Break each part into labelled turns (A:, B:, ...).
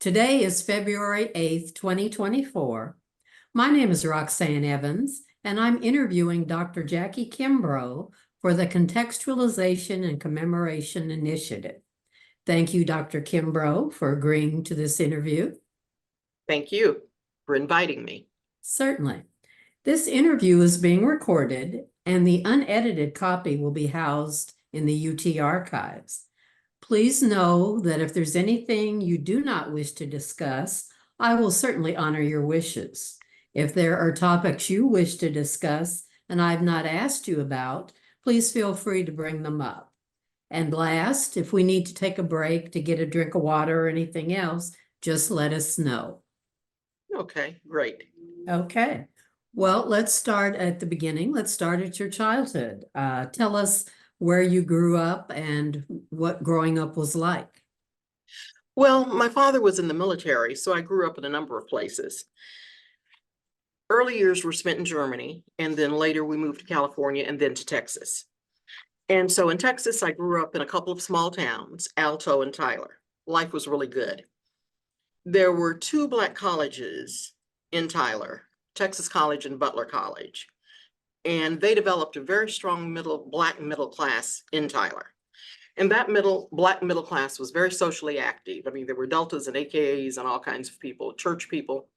A: Today is February 8th, 2024. My name is Roxanne Evans, and I'm interviewing Dr. Jackie Kimbrough for the Contextualization and Commemoration Initiative. Thank you, Dr. Kimbrough, for agreeing to this interview.
B: Thank you for inviting me.
A: Certainly. This interview is being recorded, and the unedited copy will be housed in the UT archives. Please know that if there's anything you do not wish to discuss, I will certainly honor your wishes. If there are topics you wish to discuss and I've not asked you about, please feel free to bring them up. And last, if we need to take a break to get a drink of water or anything else, just let us know.
B: Okay, great.
A: Okay. Well, let's start at the beginning. Let's start at your childhood. Tell us where you grew up and what growing up was like.
B: Well, my father was in the military, so I grew up in a number of places. Early years were spent in Germany, and then later we moved to California and then to Texas. And so in Texas, I grew up in a couple of small towns, Alto and Tyler. Life was really good. There were two Black colleges in Tyler, Texas College and Butler College. And they developed a very strong Black middle class in Tyler. And that Black middle class was very socially active. I mean, there were Deltas and AKAs and all kinds of people, church people.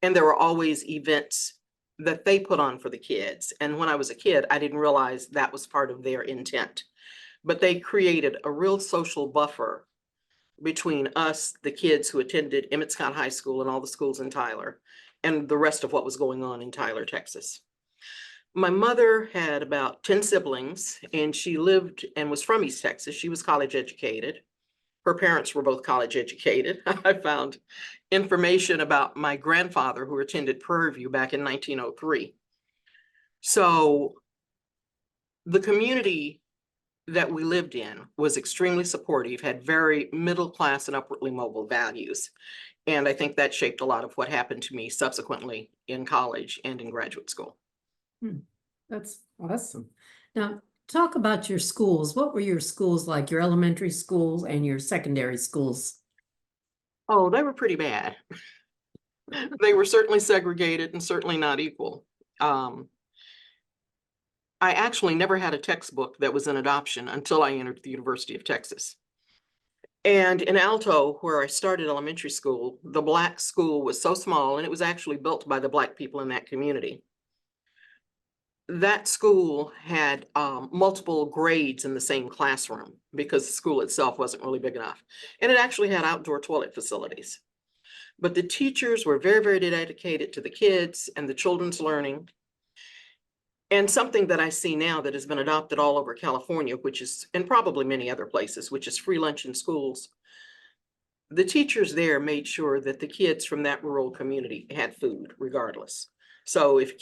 B: And there were always events that they put on for the kids. And when I was a kid, I didn't realize that was part of their intent. But they created a real social buffer between us, the kids who attended Emmett Scott High School and all the schools in Tyler, and the rest of what was going on in Tyler, Texas. My mother had about 10 siblings, and she lived and was from East Texas. She was college educated. Her parents were both college educated. I found information about my grandfather who attended Prairie View back in 1903. So the community that we lived in was extremely supportive, had very middle class and upwardly mobile values. And I think that shaped a lot of what happened to me subsequently in college and in graduate school.
A: That's awesome. Now, talk about your schools. What were your schools like, your elementary schools and your secondary schools?
B: Oh, they were pretty bad. They were certainly segregated and certainly not equal. I actually never had a textbook that was an adoption until I entered the University of Texas. And in Alto, where I started elementary school, the Black school was so small, and it was actually built by the Black people in that community. That school had multiple grades in the same classroom because the school itself wasn't really big enough. And it actually had outdoor toilet facilities. But the teachers were very, very dedicated to the kids and the children's learning. And something that I see now that has been adopted all over California, which is, and probably many other places, which is free lunch in schools. The teachers there made sure that the kids from that rural community had food regardless. So if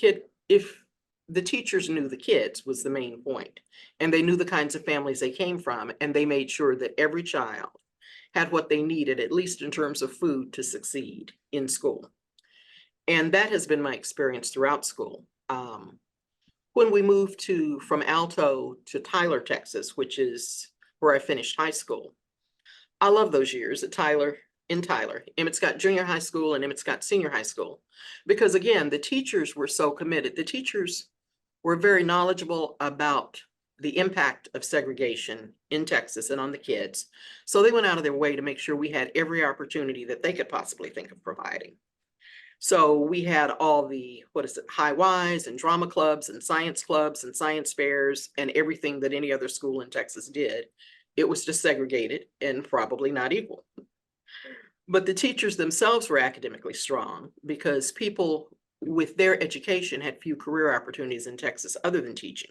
B: the teachers knew the kids was the main point, and they knew the kinds of families they came from, and they made sure that every child had what they needed, at least in terms of food, to succeed in school. And that has been my experience throughout school. When we moved from Alto to Tyler, Texas, which is where I finished high school, I love those years at Tyler, Emmett Scott Junior High School and Emmett Scott Senior High School, because again, the teachers were so committed. The teachers were very knowledgeable about the impact of segregation in Texas and on the kids. So they went out of their way to make sure we had every opportunity that they could possibly think of providing. So we had all the, high Ys and drama clubs and science fairs and everything that any other school in Texas did. It was just segregated and probably not equal. But the teachers themselves were academically strong because people with their education had few career opportunities in Texas other than teaching.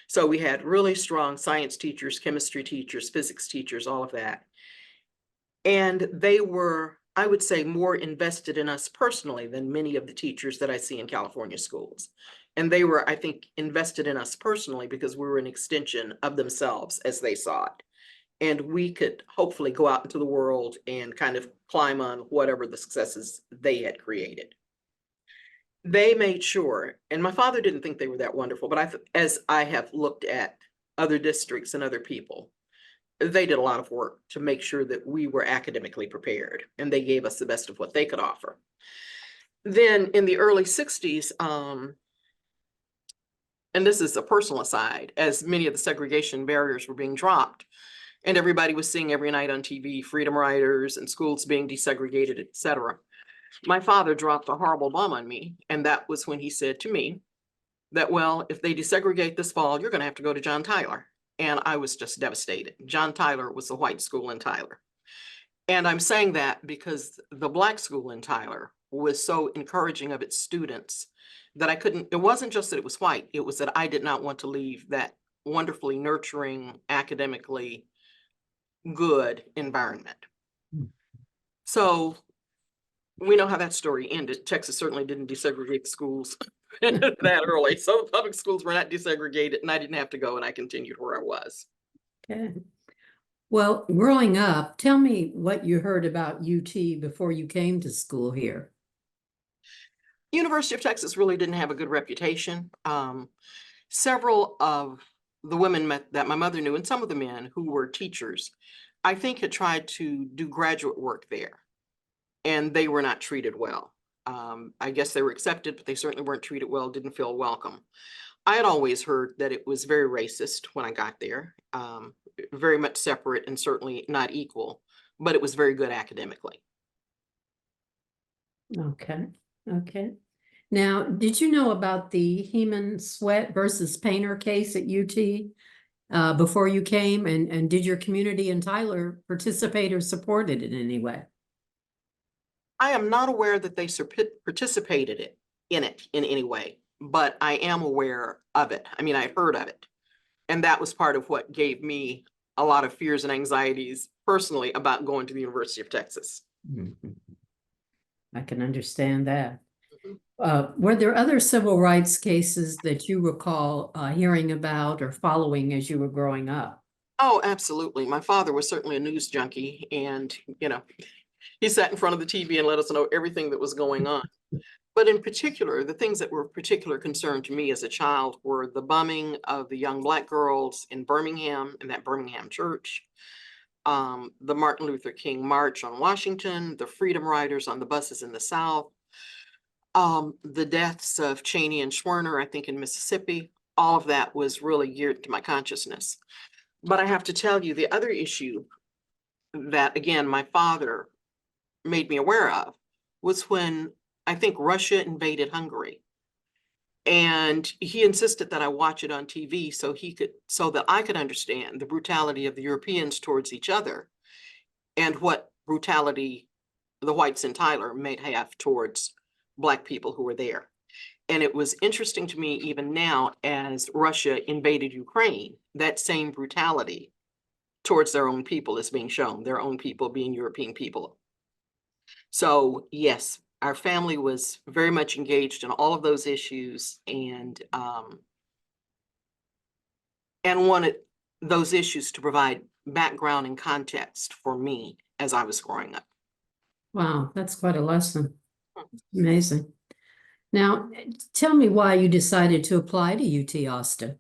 B: So we had really strong science teachers, chemistry teachers, physics teachers, all of that. And they were, I would say, more invested in us personally than many of the teachers that I see in California schools. And they were, I think, invested in us personally because we were an extension of themselves as they saw it. And we could hopefully go out into the world and kind of climb on whatever the successes they had created. They made sure, and my father didn't think they were that wonderful, but as I have looked at other districts and other people, they did a lot of work to make sure that we were academically prepared, and they gave us the best of what they could offer. Then in the early 60s, and this is a personal aside, as many of the segregation barriers were being dropped, and everybody was seeing every night on TV, freedom riders and schools being desegregated, etc. My father dropped a horrible bomb on me, and that was when he said to me that, well, if they desegregate this fall, you're going to have to go to John Tyler. And I was just devastated. John Tyler was the white school in Tyler. And I'm saying that because the Black school in Tyler was so encouraging of its students that I couldn't, it wasn't just that it was white, it was that I did not want to leave that wonderfully nurturing, academically good environment. So we know how that story ended. Texas certainly didn't desegregate schools that early. So public schools were not desegregated, and I didn't have to go, and I continued where I was.
A: Okay. Well, growing up, tell me what you heard about UT before you came to school here.
B: University of Texas really didn't have a good reputation. Several of the women that my mother knew, and some of the men who were teachers, I think had tried to do graduate work there, and they were not treated well. I guess they were accepted, but they certainly weren't treated well, didn't feel welcome. I had always heard that it was very racist when I got there, very much separate and certainly not equal, but it was very good academically.
A: Okay, okay. Now, did you know about the Heman Sweat versus Painter case at UT before you came? And did your community in Tyler participate or support it in any way?
B: I am not aware that they participated in it in any way, but I am aware of it. I mean, I heard of it. And that was part of what gave me a lot of fears and anxieties personally about going to the University of Texas.
A: Mhm. I can understand that.
B: Mhm.
A: Were there other civil rights cases that you recall hearing about or following as you were growing up?
B: Oh, absolutely. My father was certainly a news junkie, and he sat in front of the TV and let us know everything that was going on. But in particular, the things that were of particular concern to me as a child were the bombing of the young Black girls in Birmingham, in that Birmingham church, the Martin Luther King March on Washington, the Freedom Riders on the buses in the South, the deaths of Cheney and Schwerner, I think in Mississippi. All of that was really geared to my consciousness. But I have to tell you, the other issue that, again, my father made me aware of was when I think Russia invaded Hungary. And he insisted that I watch it on TV so that I could understand the brutality of the Europeans towards each other and what brutality the whites in Tyler may have towards Black people who were there. And it was interesting to me, even now, as Russia invaded Ukraine, that same brutality towards their own people is being shown, their own people being European people. So yes, our family was very much engaged in all of those issues, and wanted those issues to provide background and context for me as I was growing up.
A: Wow, that's quite a lesson. Amazing. Now, tell me why you decided to apply to UT Austin.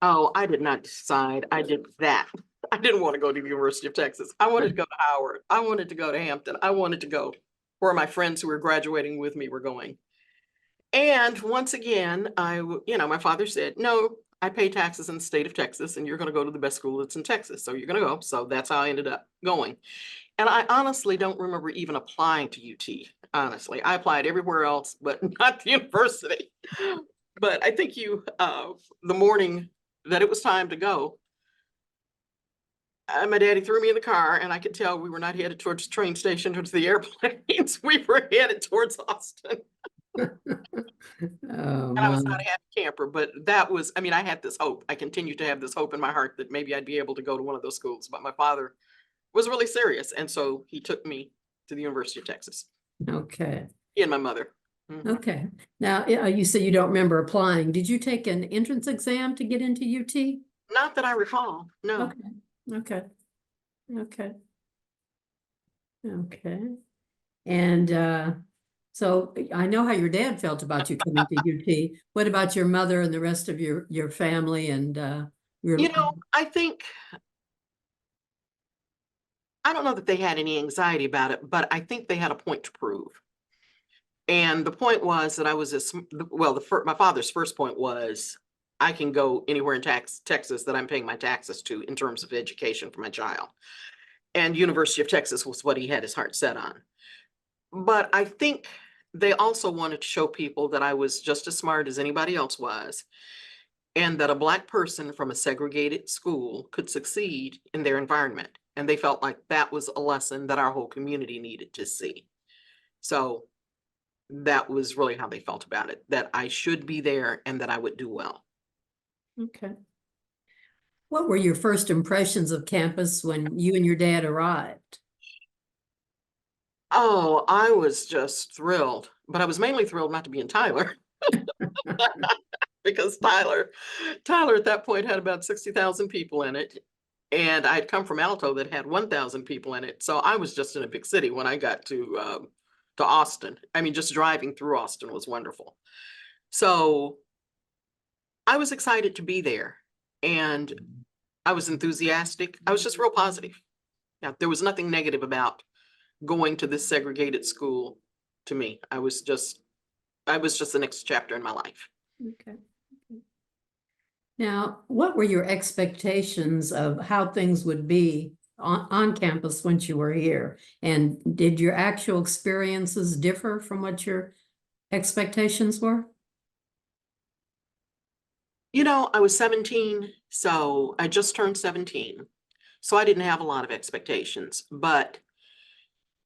B: Oh, I did not decide. I did that. I didn't want to go to the University of Texas. I wanted to go to Howard. I wanted to go to Hampton. I wanted to go where my friends who were graduating with me were going. And once again, my father said, no, I pay taxes in the state of Texas, and you're going to go to the best school that's in Texas. So you're going to go. So that's how I ended up going. And I honestly don't remember even applying to UT. Honestly, I applied everywhere else, but not the university. But I think the morning that it was time to go, my daddy threw me in the car, and I could tell we were not headed towards the train station or to the airplanes. We were headed towards Austin.
A: Oh,
B: And I was
A: my.
B: not a happy camper, but I had this hope. I continued to have this hope in my heart that maybe I'd be able to go to one of those schools. But my father was really serious, and so he took me to the University of Texas.
A: Okay.
B: He and my mother. Mhm.
A: Okay. Now, you said you don't remember applying. Did you take an entrance exam to get into UT?
B: Not that I recall, no.
A: Okay. Okay. Okay. Okay. And so I know how your dad felt about you coming to UT. What about your mother and the rest of your family and your
B: I think I don't know that they had any anxiety about it, but I think they had a point to prove. And the point was that I was my father's first point was, I can go anywhere in Texas that I'm paying my taxes to in terms of education for my child. And University of Texas was what he had his heart set on. But I think they also wanted to show people that I was just as smart as anybody else was, and that a Black person from a segregated school could succeed in their environment. And they felt like that was a lesson that our whole community needed to see. So that was really how they felt about it, that I should be there and that I would do well.
A: Okay. What were your first impressions of campus when you and your dad arrived?
B: Oh, I was just thrilled, but I was mainly thrilled not to be in Tyler because Tyler at that point had about 60,000 people in it. And I'd come from Alto that had 1,000 people in it. So I was just in a big city when I got to Austin. I mean, just driving through Austin was wonderful. So I was excited to be there, and I was enthusiastic. I was just real positive. Yeah, there was nothing negative about going to this segregated school to me. I was just the next chapter in my life.
A: Okay. Now, what were your expectations of how things would be on campus once you were here? And did your actual experiences differ from what your expectations were?
B: You know, I was 17, so I just turned 17. So I didn't have a lot of expectations, but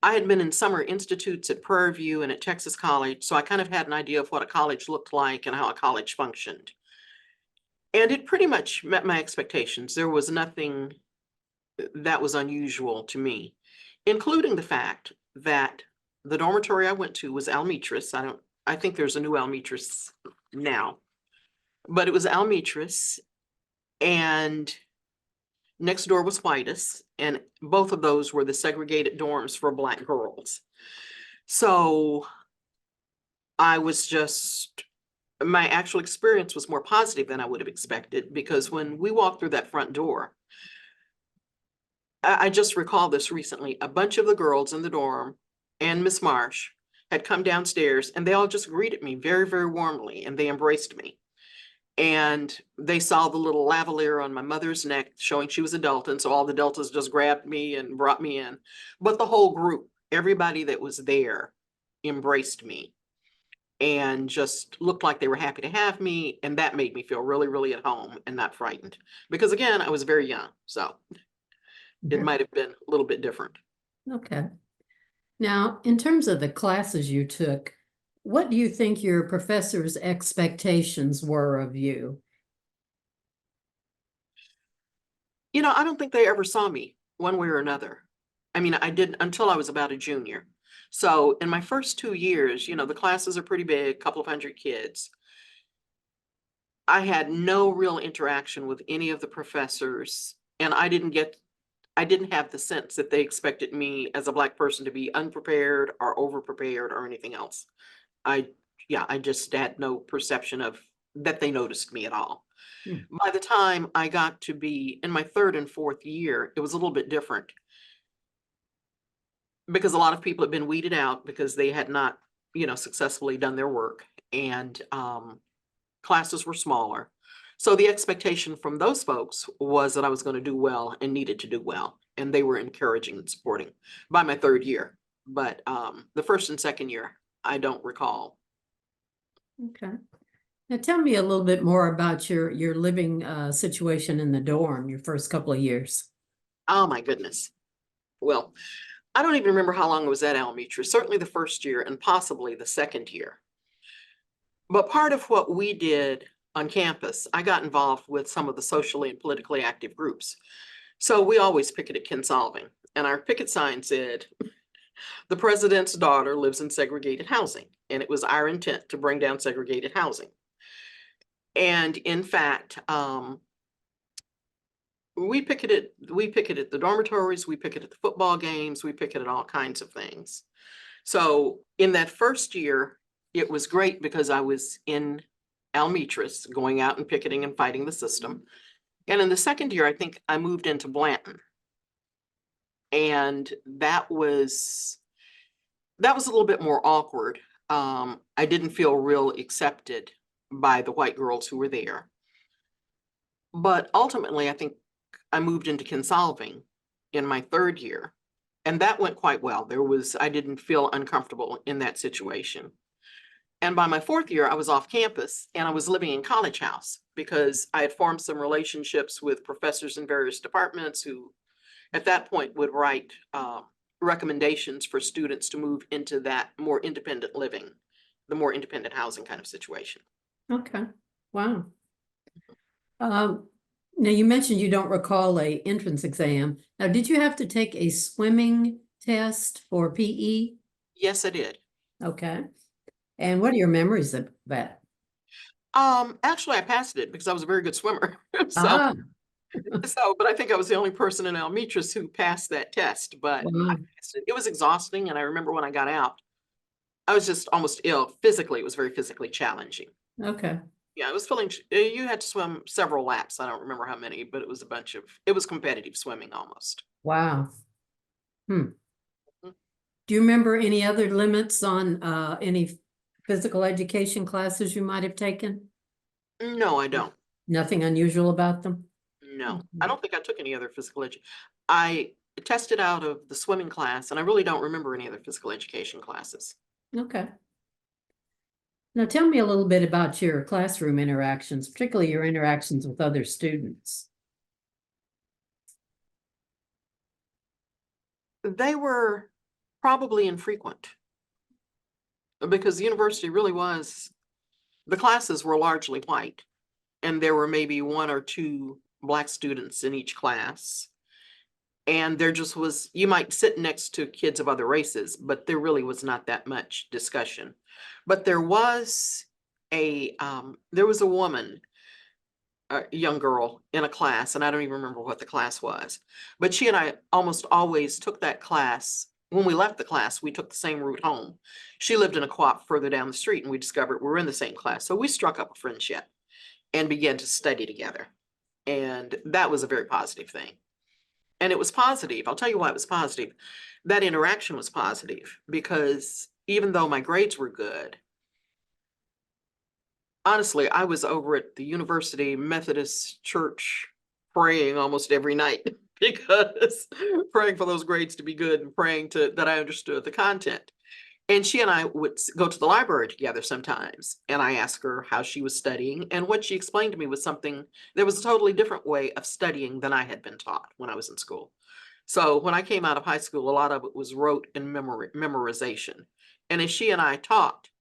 B: I had been in summer institutes at Prairie View and at Texas College, so I kind of had an idea of what a college looked like and how a college functioned. And it pretty much met my expectations. There was nothing that was unusual to me, including the fact that the dormitory I went to was Almetris. I think there's a new Almetris now, but it was Almetris, and next door was Whitus, and both of those were the segregated dorms for Black girls. So my actual experience was more positive than I would have expected, because when we walked through that front door, I just recall this recently, a bunch of the girls in the dorm and Miss Marsh had come downstairs, and they all just greeted me very, very warmly, and they embraced me. And they saw the little lavalier on my mother's neck showing she was a Delta, so all the Deltas just grabbed me and brought me in. But the whole group, everybody that was there, embraced me and just looked like they were happy to have me. And that made me feel really, really at home and not frightened. Because again, I was very young, so it might have been a little bit different.
A: Okay. Now, in terms of the classes you took, what do you think your professors' expectations were of you?
B: You know, I don't think they ever saw me one way or another. I mean, I didn't until I was about a junior. So in my first 2 years, the classes are pretty big, couple of hundred kids. I had no real interaction with any of the professors, and I didn't have the sense that they expected me as a Black person to be unprepared or overprepared or anything else. I, yeah, I just had no perception of that they noticed me at all.
A: Hmm.
B: By the time I got to be in my third and fourth year, it was a little bit different, because a lot of people had been weeded out because they had not, successfully done their work, and classes were smaller. So the expectation from those folks was that I was going to do well and needed to do well, and they were encouraging and supporting by my third year. But the first and second year, I don't recall.
A: Okay. Now tell me a little bit more about your living situation in the dorm, your first couple of years.
B: Oh my goodness. Well, I don't even remember how long I was at Alameda, certainly the first year and possibly the second year. But part of what we did on campus, I got involved with some of the socially and politically active groups. So we always picketed Kinsolving, and our picket sign said, "The president's daughter lives in segregated housing," and it was our intent to bring down segregated housing. And in fact, we picketed the dormitories, we picketed the football games, we picketed all kinds of things. So in that first year, it was great because I was in Almetris going out and picketing and fighting the system. And in the second year, I think I moved into Blanton. And that was a little bit more awkward. I didn't feel real accepted by the white girls who were there. But ultimately, I think I moved into consolving in my third year, and that went quite well. I didn't feel uncomfortable in that situation. And by my fourth year, I was off campus and I was living in College House because I had formed some relationships with professors in various departments who, at that point, would write recommendations for students to move into that more independent living, the more independent housing kind of situation.
A: Okay, wow. Now you mentioned you don't recall a entrance exam. Now, did you have to take a swimming test for PE?
B: Yes, I did.
A: Okay. And what are your memories of that?
B: Actually, I passed it because I was a very good swimmer. So,
A: Ah,
B: but I think I was the only person in Almetris who passed that test, but I
A: wow.
B: passed it. It was exhausting. And I remember when I got out, I was just almost ill. Physically, it was very physically challenging.
A: Okay.
B: Yeah, I was feeling, you had to swim several laps. I don't remember how many, but it was competitive swimming almost.
A: Wow. Hmm.
B: Mhm.
A: Do you remember any other limits on any physical education classes you might have taken?
B: No, I don't.
A: Nothing unusual about them?
B: No, I don't think I took any other physical edu. I tested out of the swimming class and I really don't remember any other physical education classes.
A: Okay. Now tell me a little bit about your classroom interactions, particularly your interactions with other students.
B: They were probably infrequent because the university really was, the classes were largely white and there were maybe one or two Black students in each class. And there just was, you might sit next to kids of other races, but there really was not that much discussion. But there was a woman, a young girl in a class, and I don't even remember what the class was. But she and I almost always took that class. When we left the class, we took the same route home. She lived in a co-op further down the street, and we discovered we were in the same class. So we struck up a friendship and began to study together. And that was a very positive thing. And it was positive. I'll tell you why it was positive. That interaction was positive because even though my grades were good, honestly, I was over at the University Methodist Church praying almost every night because praying for those grades to be good and praying that I understood the content. And she and I would go to the library together sometimes, and I asked her how she was studying, and what she explained to me was something that was a totally different way of studying than I had been taught when I was in school. So when I came out of high school, a lot of it was rote and memorization. And as she and I talked,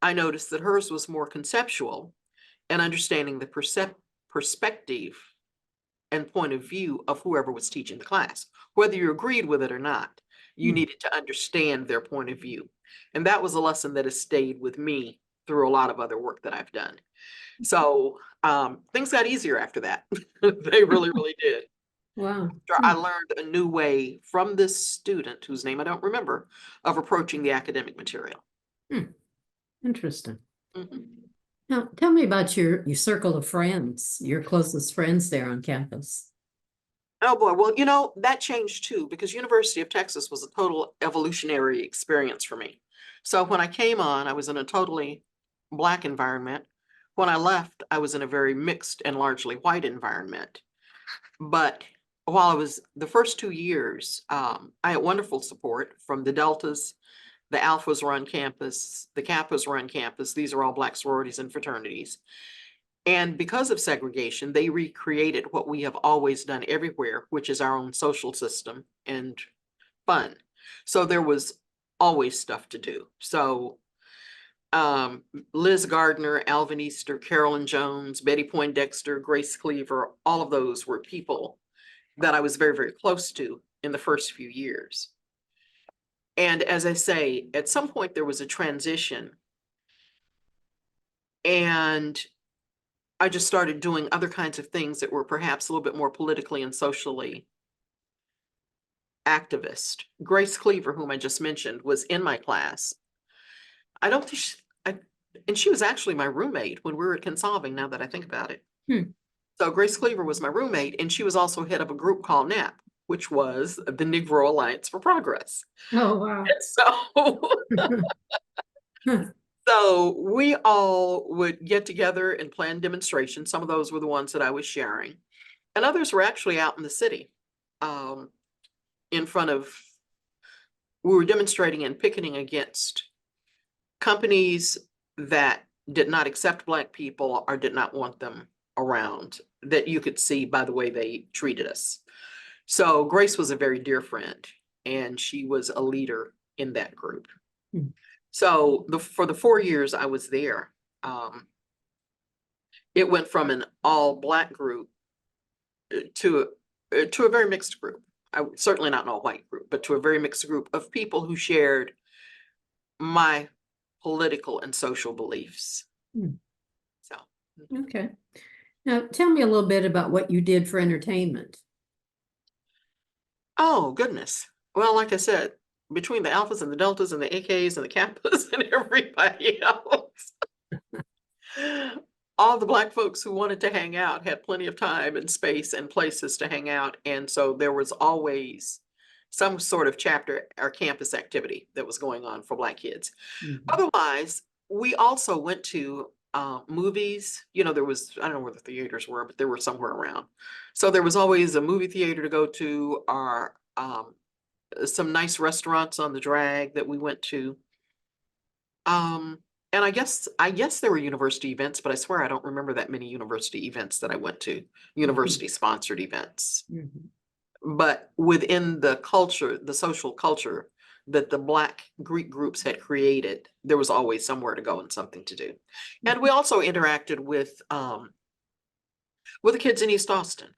B: I noticed that hers was more conceptual and understanding the perspective and point of view of whoever was teaching the class. Whether you agreed with it or not, you needed to understand their point of view. And that was a lesson that has stayed with me through a lot of other work that I've done. So things got easier after that. They really, really did.
A: Wow.
B: I learned a new way from this student, whose name I don't remember, of approaching the academic material.
A: Interesting.
B: Mhm.
A: Now, tell me about your circle of friends, your closest friends there on campus.
B: Oh boy, well, that changed too, because University of Texas was a total evolutionary experience for me. So when I came on, I was in a totally Black environment. When I left, I was in a very mixed and largely white environment. But while I was the first 2 years, I had wonderful support from the Deltas. The Alphas were on campus, the Kappas were on campus. These are all Black sororities and fraternities. And because of segregation, they recreated what we have always done everywhere, which is our own social system and fun. So there was always stuff to do. So Liz Gardner, Alvin Easter, Carolyn Jones, Betty Poindexter, Grace Cleaver, all of those were people that I was very, very close to in the first few years. And as I say, at some point there was a transition, and I just started doing other kinds of things that were perhaps a little bit more politically and socially activist. Grace Cleaver, whom I just mentioned, was in my class. I don't think and she was actually my roommate when we were at Consolving, now that I think about it.
A: Hmm.
B: So Grace Cleaver was my roommate, and she was also head of a group called NAP, which was the Negro Alliance for Progress.
A: Oh, wow.
B: And so we all would get together and plan demonstrations. Some of those were the ones that I was sharing, and others were actually out in the city, um, in front of, we were demonstrating and picketing against companies that did not accept Black people or did not want them around, that you could see by the way they treated us. So Grace was a very dear friend, and she was a leader in that group.
A: Hmm.
B: So for the 4 years I was there, it went from an all Black group to a very mixed group. Certainly not an all white group, but to a very mixed group of people who shared my political and social beliefs.
A: Hmm.
B: So,
A: Okay. Now, tell me a little bit about what you did for entertainment.
B: oh goodness. Well, like I said, between the alphas and the deltas and the AKs and the kappas and everybody else, all the Black folks who wanted to hang out had plenty of time and space and places to hang out. And so there was always some sort of chapter or campus activity that was going on for Black kids.
A: Mhm.
B: Otherwise, we also went to movies. You know, there was, I don't know where the theaters were, but they were somewhere around. So there was always a movie theater to go to, or some nice restaurants on the drag that we went to. And I guess there were university events, but I swear I don't remember that many university events that I went to, university sponsored events.
A: Mhm.
B: But within the culture, the social culture that the Black Greek groups had created, there was always somewhere to go and something to do. And we also interacted with the kids in East Austin.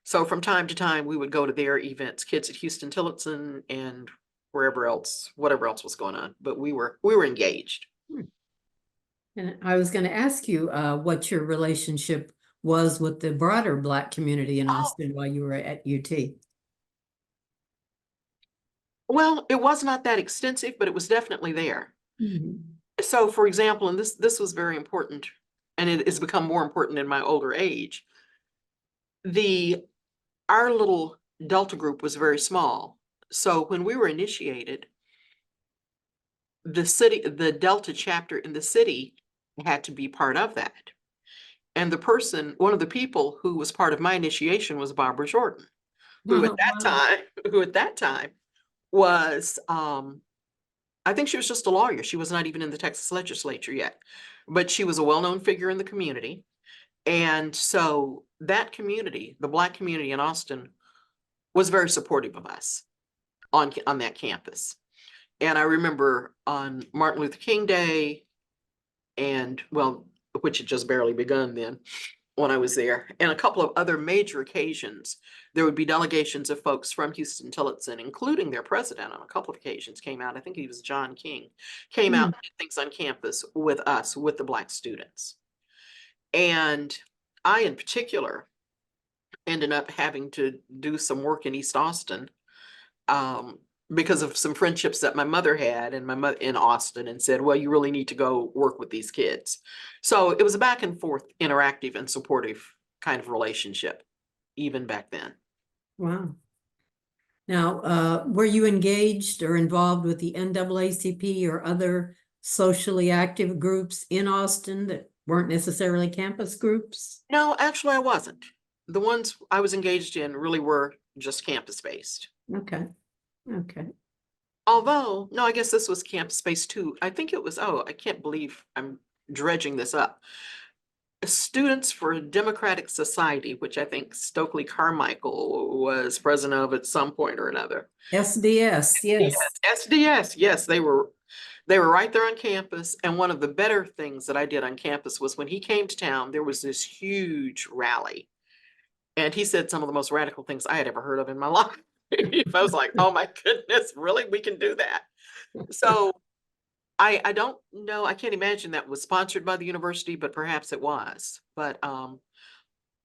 B: So from time to time, we would go to their events, kids at Houston Tillotson and wherever else, whatever else was going on. But we were engaged.
A: And I was going to ask you what your relationship was with the broader Black community in
B: Oh,
A: Austin while you were at UT.
B: well, it was not that extensive, but it was definitely there.
A: Mhm.
B: So, for example, and this was very important, and it has become more important in my older age. Our little Delta group was very small. So when we were initiated, the Delta chapter in the city had to be part of that. And one of the people who was part of my initiation was Barbara Jordan, who at
A: Oh,
B: that
A: wow.
B: time, was, I think she was just a lawyer. She was not even in the Texas legislature yet, but she was a well-known figure in the community. And so that community, the Black community in Austin, was very supportive of us on that campus. And I remember on Martin Luther King Day, and well, which had just barely begun then when I was there, and a couple of other major occasions, there would be delegations of folks from Houston Tillotson, including their president on a couple of occasions came out. I think he was John King, came out
A: Mm.
B: and did things on campus with us, with the Black students. And I, in particular, ended up having to do some work in East Austin, um, because of some friendships that my mother had, and my mother in Austin, and said, well, you really need to go work with these kids. So it was a back and forth, interactive and supportive kind of relationship, even back then.
A: Wow. Now, were you engaged or involved with the NAACP or other socially active groups in Austin that weren't necessarily campus groups?
B: No, actually, I wasn't. The ones I was engaged in really were just campus based.
A: Okay. Okay.
B: Although, no, I guess this was campus based too. I think it was, oh, I can't believe I'm dredging this up. Students for Democratic Society, which I think Stokely Carmichael was president of at some point or another.
A: SDS,
B: Yes,
A: yes.
B: SDS, yes, they were right there on campus. And one of the better things that I did on campus was when he came to town, there was this huge rally. And he said some of the most radical things I had ever heard of in my life. I was like, oh my goodness, really? We can do that. So I don't know, I can't imagine that was sponsored by the university, but perhaps it was. But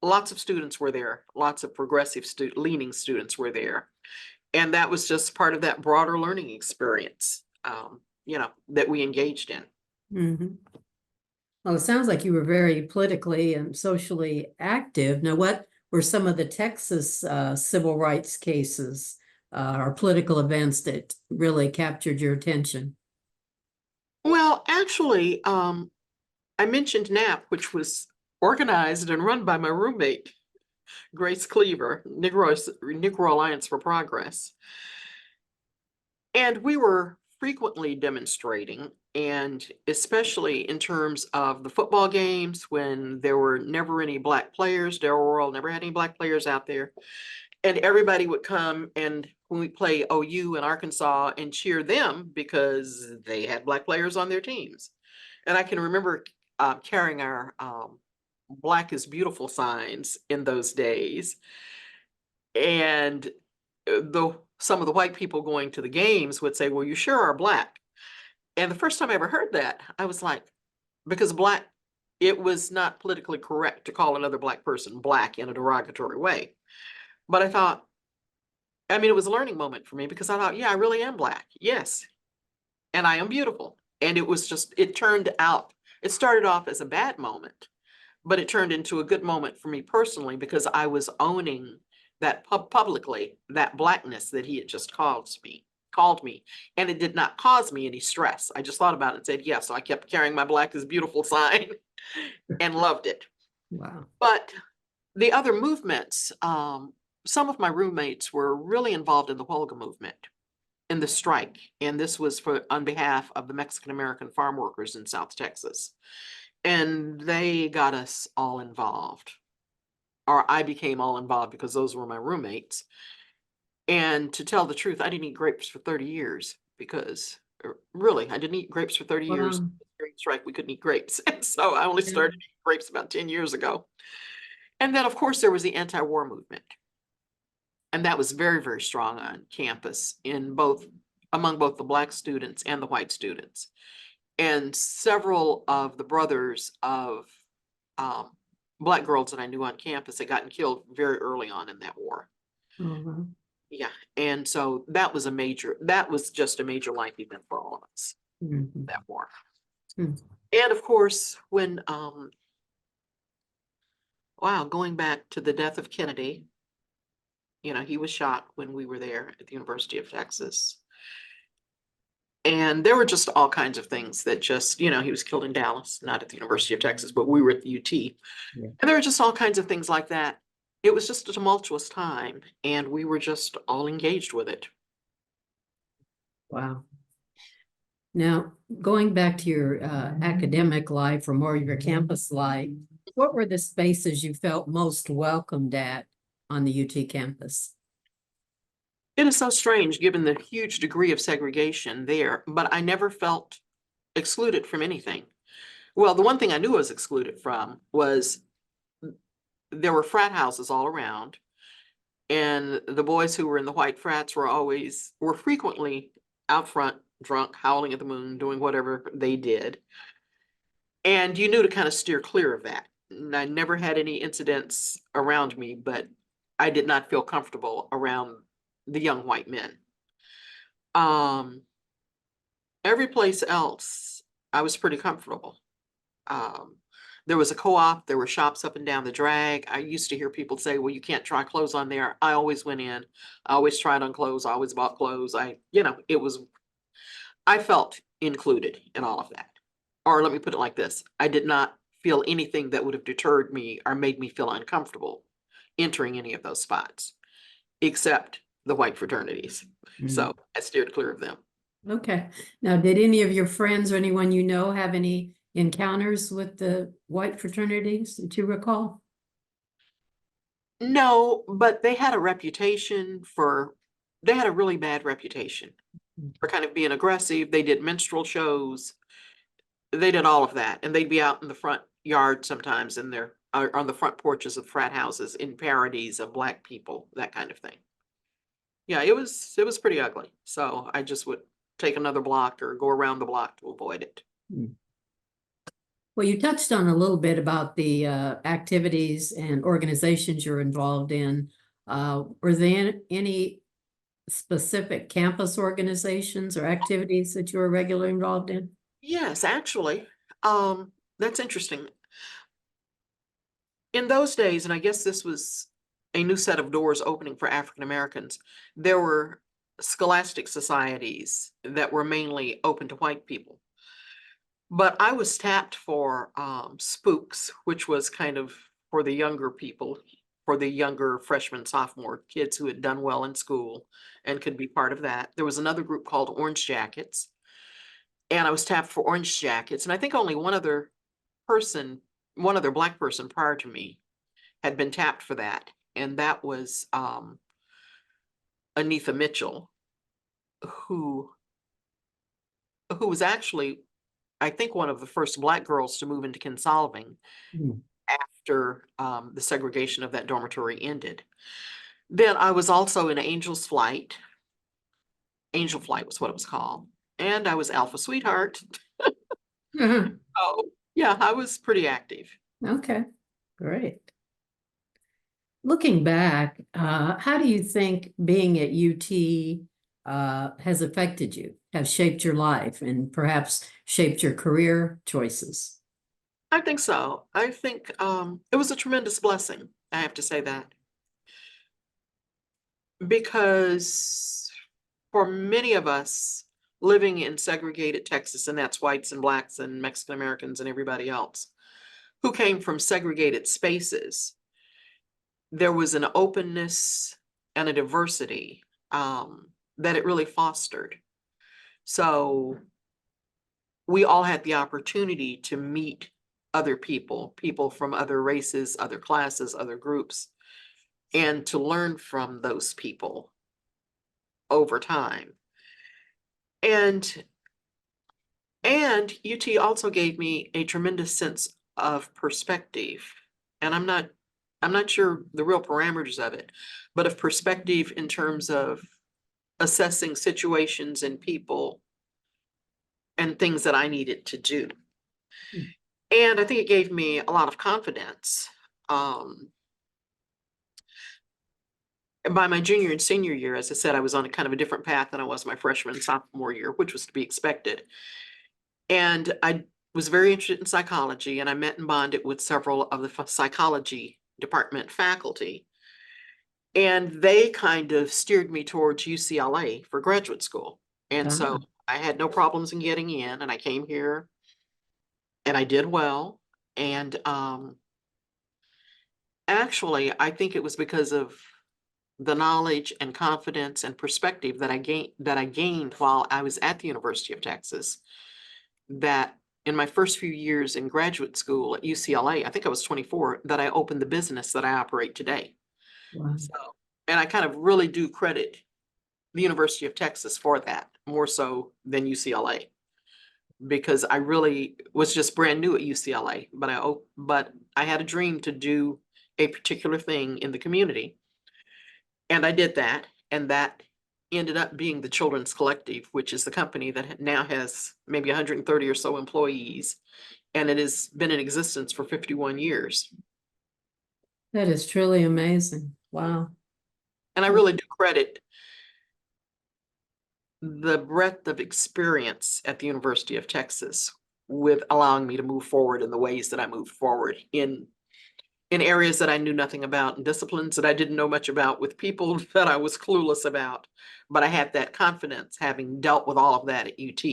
B: lots of students were there, lots of progressive leaning students were there. And that was just part of that broader learning experience, that we engaged in.
A: Mhm. Well, it sounds like you were very politically and socially active. Now, what were some of the Texas civil rights cases or political events that really captured your attention?
B: Well, actually, I mentioned NAP, which was organized and run by my roommate, Grace Cleaver, Negro Alliance for Progress. And we were frequently demonstrating, and especially in terms of the football games when there were never any Black players. Darrell Royal never had any Black players out there. And everybody would come, and when we play OU in Arkansas, and cheer them because they had Black players on their teams. And I can remember carrying our Black is Beautiful signs in those days. And some of the white people going to the games would say, well, you sure are Black. And the first time I ever heard that, I was like, because Black, it was not politically correct to call another Black person Black in a derogatory way. But I thought, I mean, it was a learning moment for me because I thought, yeah, I really am Black. Yes. And I am beautiful. And it was just, it turned out, it started off as a bad moment, but it turned into a good moment for me personally because I was owning that publicly, that Blackness that he had just called me, and it did not cause me any stress. I just thought about it and said, yeah, so I kept carrying my Black is Beautiful sign and loved it.
A: Wow.
B: But the other movements, some of my roommates were really involved in the Huelga movement, in the strike, and this was on behalf of the Mexican-American farm workers in South Texas. And they got us all involved, or I became all involved because those were my roommates. And to tell the truth, I didn't eat grapes for 30 years because really, I didn't eat grapes for 30 years.
A: Wow.
B: During the strike, we couldn't eat grapes. And so I only started eating grapes about 10 years ago. And then, of course, there was the anti-war movement. And that was very, very strong on campus among both the Black students and the white students. And several of the brothers of Black girls that I knew on campus had gotten killed very early on in that war.
A: Mhm.
B: Yeah. And so that was just a major life event for all of us,
A: Mhm.
B: that war.
A: Mm.
B: And of course, when, going back to the death of Kennedy, he was shot when we were there at the University of Texas. And there were just all kinds of things that just, he was killed in Dallas, not at the University of Texas, but we were at the UT.
A: Yeah.
B: And there were just all kinds of things like that. It was just a tumultuous time, and we were just all engaged with it.
A: Wow. Now, going back to your academic life or more your campus life, what were the spaces you felt most welcomed at on the UT campus?
B: It is so strange given the huge degree of segregation there, but I never felt excluded from anything. Well, the one thing I knew I was excluded from was there were frat houses all around, and the boys who were in the white frats were frequently out front, drunk, howling at the moon, doing whatever they did. And you knew to kind of steer clear of that. And I never had any incidents around me, but I did not feel comfortable around the young white men. Every place else, I was pretty comfortable. There was a co-op, there were shops up and down the drag. I used to hear people say, well, you can't try clothes on there. I always went in, I always tried on clothes, I always bought clothes. I felt included in all of that. Or let me put it like this, I did not feel anything that would have deterred me or made me feel uncomfortable entering any of those spots, except the white fraternities. So I steered clear of them.
A: Okay. Now, did any of your friends or anyone you know have any encounters with the white fraternities that you recall?
B: No, but they had a really bad reputation for kind of being aggressive. They did minstrel shows. They did all of that. And they'd be out in the front yard sometimes on the front porches of frat houses in parodies of Black people, that kind of thing. Yeah, it was pretty ugly. So I just would take another block or go around the block to avoid it.
A: Well, you touched on a little bit about the activities and organizations you're involved in. Were there any specific campus organizations or activities that you were regularly involved in?
B: Yes, actually, that's interesting. In those days, and I guess this was a new set of doors opening for African Americans. There were scholastic societies that were mainly open to white people. But I was tapped for spooks, which was kind of for the younger people, for the younger freshman, sophomore kids who had done well in school and could be part of that. There was another group called Orange Jackets, and I was tapped for Orange Jackets. And I think only person, one other Black person prior to me had been tapped for that. And that was Anitha Mitchell, who was actually, I think, one of the first Black girls to move into Kinsolving
A: Mm.
B: after the segregation of that dormitory ended. Then I was also in Angel's Flight. Angel Flight was what it was called. And I was Alpha Sweetheart. Oh, yeah, I was pretty active.
A: Okay, great. Looking back, how do you think being at UT has affected you, have shaped your life, and perhaps shaped your career choices?
B: I think so. I think it was a tremendous blessing. I have to say that. Because for many of us living in segregated Texas, and that's whites and Blacks and Mexican Americans and everybody else who came from segregated spaces, there was an openness and a diversity that it really fostered. So we all had the opportunity to meet other people from other races, other classes, other groups, and to learn from those people over time. And UT also gave me a tremendous sense of perspective. And I'm not sure the real parameters of it, but of perspective in terms of assessing situations and people and things that I needed to do.
A: Mm.
B: And I think it gave me a lot of confidence. By my junior and senior year, as I said, I was on a kind of a different path than I was my freshman and sophomore year, which was to be expected. And I was very interested in psychology, and I met and bonded with several of the psychology department faculty. And they kind of steered me towards UCLA for graduate school. And so I had no problems in getting in, and I came here and I did well. And actually, I think it was because of the knowledge and confidence and perspective that I gained while I was at the University of Texas, that in my first few years in graduate school at UCLA, I think I was 24, that I opened the business that I operate today.
A: Wow.
B: So, and I kind of really do credit the University of Texas for that, more so than UCLA, because I really was just brand new at UCLA, but I had a dream to do a particular thing in the community. And I did that, and that ended up being the Children's Collective, which is the company that now has maybe 130 or so employees, and it has been in existence for 51 years.
A: That is truly amazing. Wow.
B: And I really do credit the breadth of experience at the University of Texas with allowing me to move forward in the ways that I moved forward in areas that I knew nothing about and disciplines that I didn't know much about, with people that I was clueless about. But I had that confidence, having dealt with all of that at UT,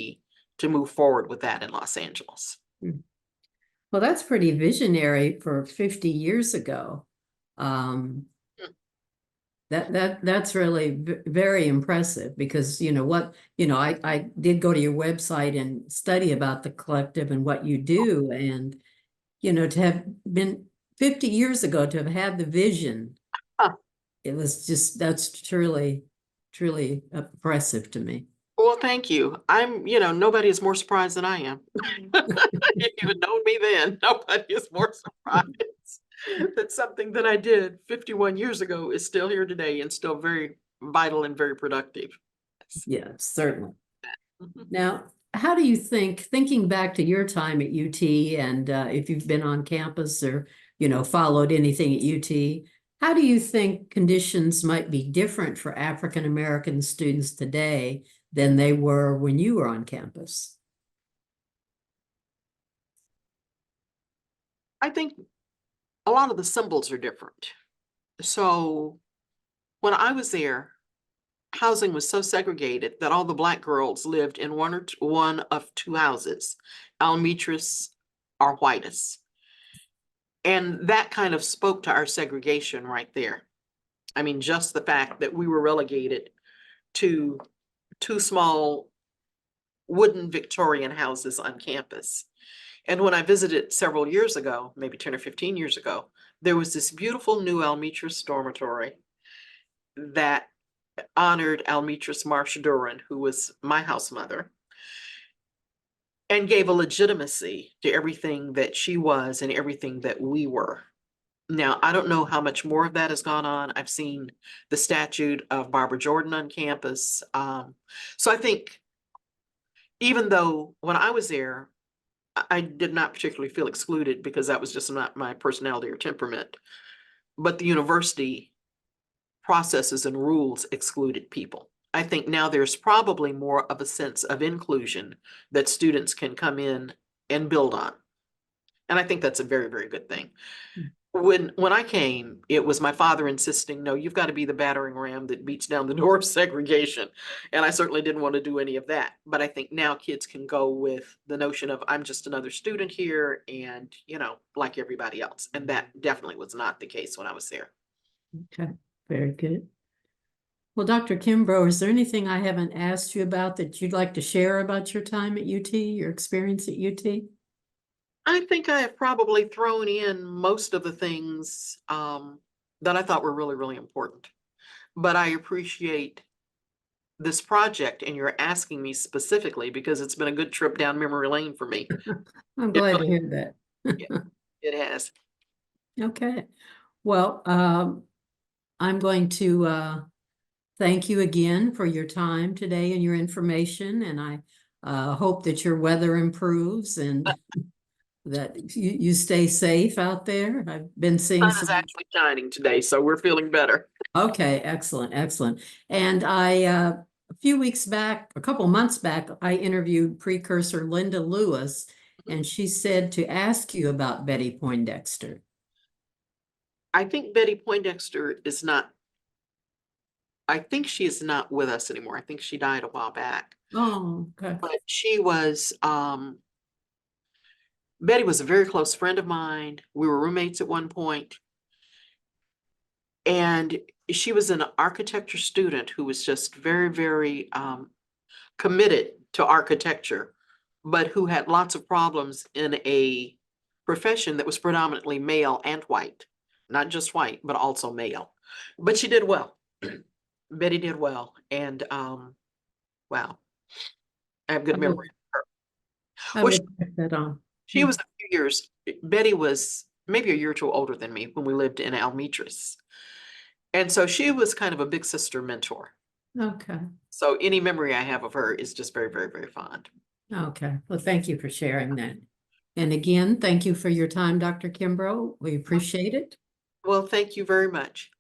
B: to move forward with that in Los Angeles.
A: Well, that's pretty visionary for 50 years ago. Um, that's really very impressive, because I did go to your website and study about the collective and what you do, and to have been 50 years ago, to have had the vision,
B: Huh.
A: that's truly impressive to me.
B: Well, thank you. Nobody is more surprised than I am. If you had known me then, nobody is more surprised that something that I did 51 years ago is still here today and still very vital and very productive.
A: Yeah, certainly.
B: Mhm.
A: Now, how do you thinking back to your time at UT, and if you've been on campus or, followed anything at UT, how do you think conditions might be different for African American students today than they were when you were on campus?
B: I think a lot of the symbols are different. So when I was there, housing was so segregated that all the Black girls lived in one of two houses, Almetris or Whitus. And that kind of spoke to our segregation right there. I mean, just the fact that we were relegated to two small wooden Victorian houses on campus. And when I visited several years ago, maybe 10 or 15 years ago, there was this beautiful new Almetris dormitory that honored Almetris Marsh Duran, who was my house mother, and gave a legitimacy to everything that she was and everything that we were. Now, I don't know how much more of that has gone on. I've seen the statue of Barbara Jordan on campus. So I think even though when I was there, I did not particularly feel excluded because that was just not my personality or temperament. But the university processes and rules excluded people. I think now there's probably more of a sense of inclusion that students can come in and build on. And I think that's a very, very good thing. When I came, it was my father insisting, no, you've got to be the battering ram that beats down the door of segregation. And I certainly didn't want to do any of that. But I think now kids can go with the notion of I'm just another student here and, like everybody else. And that definitely was not the case when I was there.
A: Okay, very good. Well, Dr. Kimbrough, is there anything I haven't asked you about that you'd like to share about your time at UT, your experience at UT?
B: I think I have probably thrown in most of the things that I thought were really, really important. But I appreciate this project and you're asking me specifically because it's been a good trip down memory lane for me.
A: I'm
B: It
A: glad to
B: really,
A: hear that.
B: yeah, it has.
A: Okay. Well, I'm going to thank you again for your time today and your information. And I hope that your weather improves and that you stay safe out there. I've been seeing
B: Sun is
A: some.
B: actually shining today, so we're feeling better.
A: Okay, excellent, excellent. And a few weeks back, a couple months back, I interviewed Precursor Linda Lewis, and she said to ask you about Betty Poindexter.
B: I think Betty Poindexter is not, I think she is not with us anymore. I think she died a while back.
A: Oh, okay.
B: But she was, Betty was a very close friend of mine. We were roommates at one point. And she was an architecture student who was just very, very committed to architecture, but who had lots of problems in a profession that was predominantly male and white, not just white, but also male. But she did well. Betty did well. And wow, I have
A: I
B: good
A: will,
B: memory of her.
A: I
B: Well,
A: will check that on.
B: she was a few years, Betty was maybe a year or two older than me when we lived in Almetris. And so she was kind of a big sister mentor.
A: Okay.
B: So any memory I have of her is just very, very, very fond.
A: Okay. Well, thank you for sharing that. And again, thank you for your time, Dr. Kimbrough. We appreciate it.
B: Well, thank you very much.